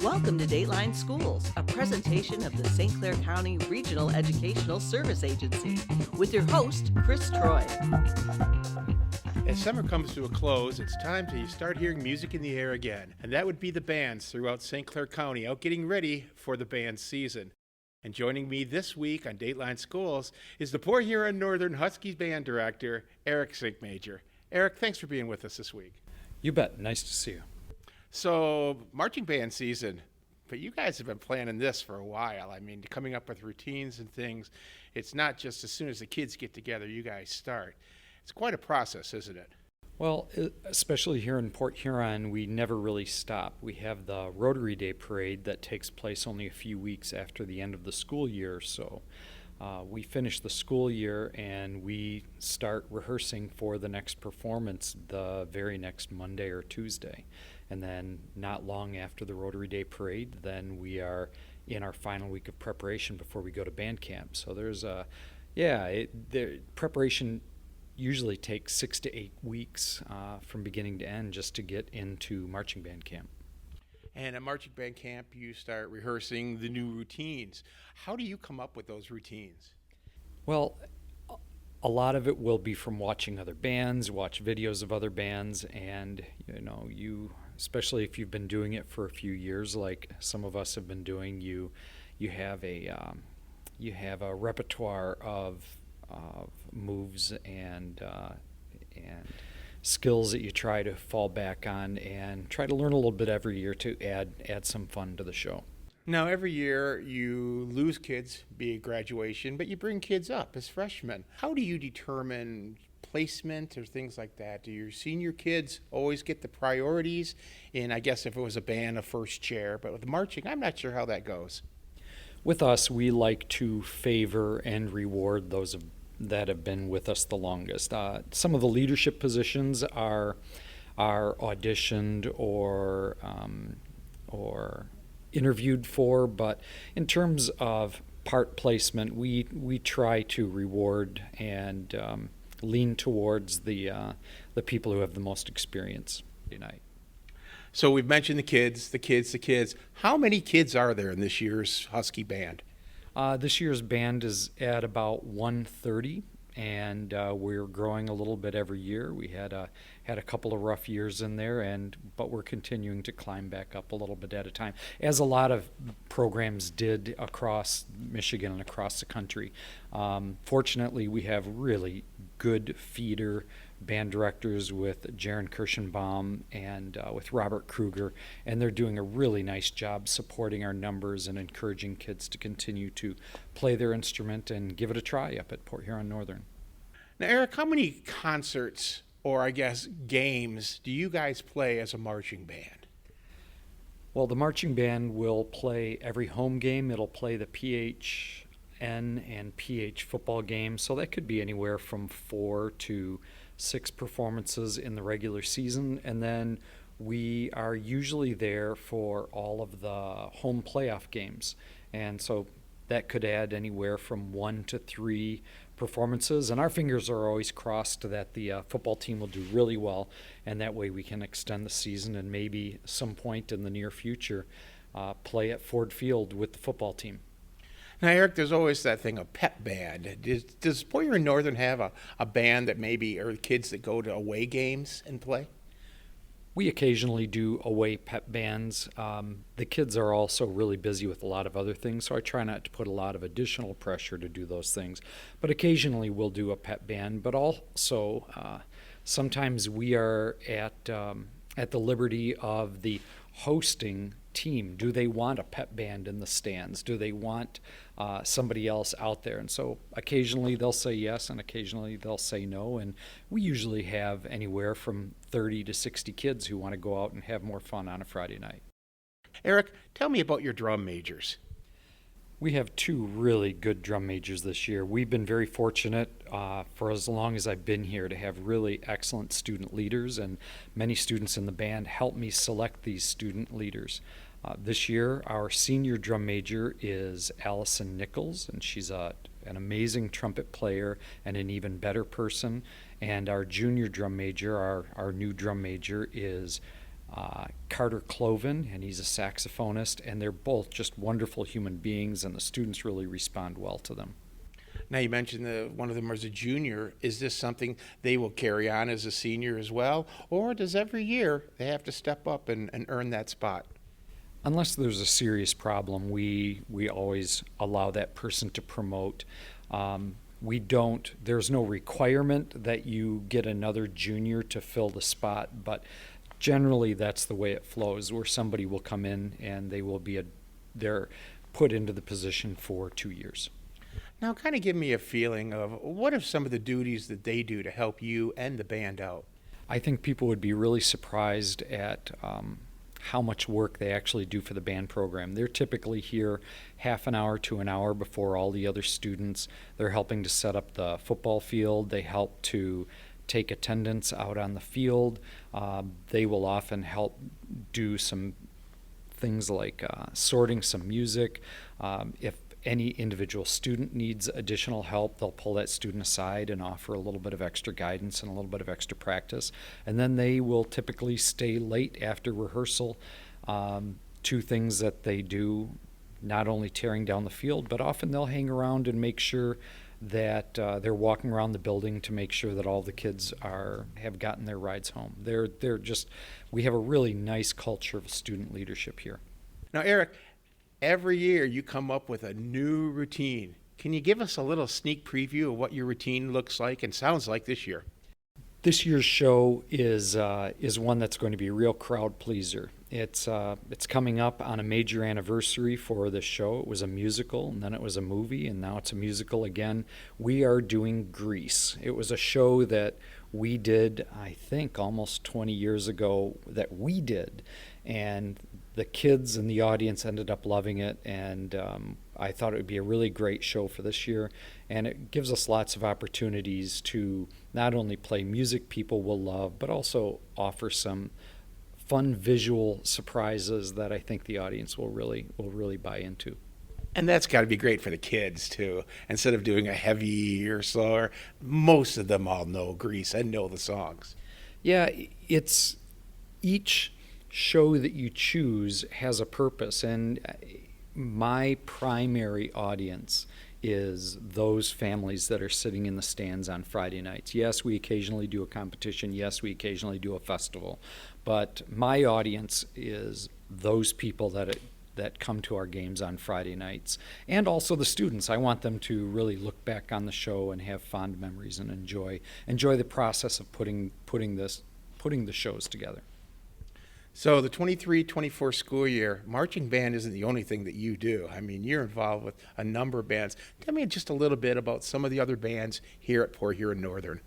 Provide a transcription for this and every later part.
Welcome to Dateline Schools, a presentation of the St. Clair County Regional Educational Service Agency, with your host, Chris Troy. As summer comes to a close, it's time to start hearing music in the air again, and that would be the bands throughout St. Clair County out getting ready for the band season. And joining me this week on Dateline Schools is the Port Huron Northern Huskies band director, Erick Senkmajer. Erick, thanks for being with us this week. You bet. Nice to see you. So, marching band season, but you guys have been planning this for a while. I mean, coming up with routines and things. It's not just as soon as the kids get together, you guys start. It's quite a process, isn't it? Well, especially here in Port Huron, we never really stop. We have the Rotary Day Parade that takes place only a few weeks after the end of the school year. So we finish the school year and we start rehearsing for the next performance the very next Monday or Tuesday. And then not long after the Rotary Day Parade, then we are in our final week of preparation before we go to band camp. So there's the preparation usually takes 6 to 8 weeks from beginning to end just to get into marching band camp. And at marching band camp, you start rehearsing the new routines. How do you come up with those routines? Well, a lot of it will be from watching other bands, watch videos of other bands, and you especially if you've been doing it for a few years, like some of us have been doing, you have a repertoire of moves and skills that you try to fall back on and try to learn a little bit every year to add some fun to the show. Now, every year you lose kids, be it graduation, but you bring kids up as freshmen. How do you determine placement or things like that? Do your senior kids always get the priorities? And I guess if it was a band, a first chair, but with marching, I'm not sure how that goes. With us, we like to favor and reward those that have been with us the longest. Some of the leadership positions are auditioned or interviewed for, but in terms of part placement, we try to reward and lean towards the people who have the most experience tonight. So we've mentioned the kids. How many kids are there in this year's Husky band? This year's band is at about 130, and we're growing a little bit every year. We had a couple of rough years in there, but we're continuing to climb back up a little bit at a time, as a lot of programs did across Michigan and across the country. Fortunately, we have really good feeder band directors with Jaron Kirschenbaum and with Robert Kruger, and they're doing a really nice job supporting our numbers and encouraging kids to continue to play their instrument and give it a try up at Port Huron Northern. Now, Erick, how many concerts or I guess games do you guys play as a marching band? Well, the marching band will play every home game. It'll play the PHN and PH football games, so that could be anywhere from 4 to 6 performances in the regular season, and then we are usually there for all of the home playoff games, and so that could add anywhere from 1 to 3 performances, and our fingers are always crossed that the football team will do really well, and that way we can extend the season and maybe some point in the near future play at Ford Field with the football team. Now, Erick, there's always that thing, a pep band. Does Port Huron Northern have a band that maybe, or kids that go to away games and play? We occasionally do away pep bands. The kids are also really busy with a lot of other things, so I try not to put a lot of additional pressure to do those things. But occasionally we'll do a pep band, but also sometimes we are at the liberty of the hosting team. Do they want a pep band in the stands? Do they want somebody else out there? And so occasionally they'll say yes and occasionally they'll say no, and we usually have anywhere from 30 to 60 kids who want to go out and have more fun on a Friday night. Erick, tell me about your drum majors. We have 2 really good drum majors this year. We've been very fortunate for as long as I've been here to have really excellent student leaders, and many students in the band help me select these student leaders. This year, our senior drum major is Allison Nichols, and she's an amazing trumpet player and an even better person. And our junior drum major, our new drum major, is Carter Cloven, and he's a saxophonist, and they're both just wonderful human beings, and the students really respond well to them. Now, you mentioned one of them is a junior. Is this something they will carry on as a senior as well? Or does every year they have to step up and earn that spot? Unless there's a serious problem, we always allow that person to promote. There's no requirement that you get another junior to fill the spot, but generally that's the way it flows, where somebody will come in and they're put into the position for 2 years. Now, kind of give me a feeling of what are some of the duties that they do to help you and the band out? I think people would be really surprised at how much work they actually do for the band program. They're typically here half an hour to an hour before all the other students. They're helping to set up the football field. They help to take attendance out on the field. They will often help do some things like sorting some music. If any individual student needs additional help, they'll pull that student aside and offer a little bit of extra guidance and a little bit of extra practice. And then they will typically stay late after rehearsal. Two things that they do, not only tearing down the field, but often they'll hang around and make sure that they're walking around the building to make sure that all the kids have gotten their rides home. We have a really nice culture of student leadership here. Now, Eric, every year you come up with a new routine. Can you give us a little sneak preview of what your routine looks like and sounds like this year? This year's show is one that's going to be a real crowd pleaser. It's coming up on a major anniversary for the show. It was a musical, and then it was a movie, and now it's a musical again. We are doing Grease. It was a show that we did, I think, almost 20 years ago that we did, and the kids and the audience ended up loving it, and I thought it would be a really great show for this year, and it gives us lots of opportunities to not only play music people will love, but also offer some fun visual surprises that I think the audience will really buy into. And that's got to be great for the kids, too. Instead of doing a heavy or slower, most of them all know Grease and know the songs. Yeah, it's each show that you choose has a purpose, and my primary audience is those families that are sitting in the stands on Friday nights. Yes, we occasionally do a competition. Yes, we occasionally do a festival. But my audience is those people that come to our games on Friday nights, and also the students. I want them to really look back on the show and have fond memories and enjoy the process of putting the shows together. So the 23-24 school year, marching band isn't the only thing that you do. I mean, you're involved with a number of bands. Tell me just a little bit about some of the other bands here at Port Huron Northern.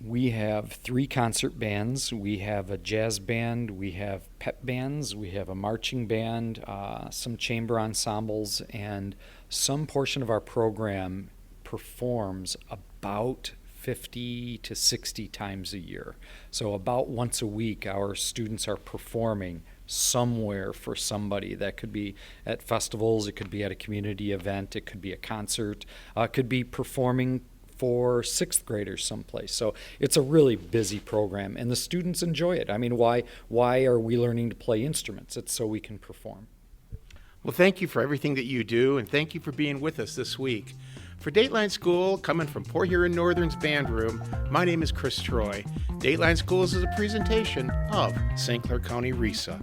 We have 3 concert bands. We have a jazz band, we have pep bands, we have a marching band, some chamber ensembles, and some portion of our program performs about 50 to 60 times a year. So about once a week, our students are performing somewhere for somebody. That could be at festivals, it could be at a community event, it could be a concert, it could be performing for 6th graders someplace. So it's a really busy program, and the students enjoy it. I mean, why are we learning to play instruments? It's so we can perform. Well, thank you for everything that you do, and thank you for being with us this week. For Dateline School, coming from Port Huron Northern's band room, my name is Chris Troy. Dateline Schools is a presentation of St. Clair County RESA.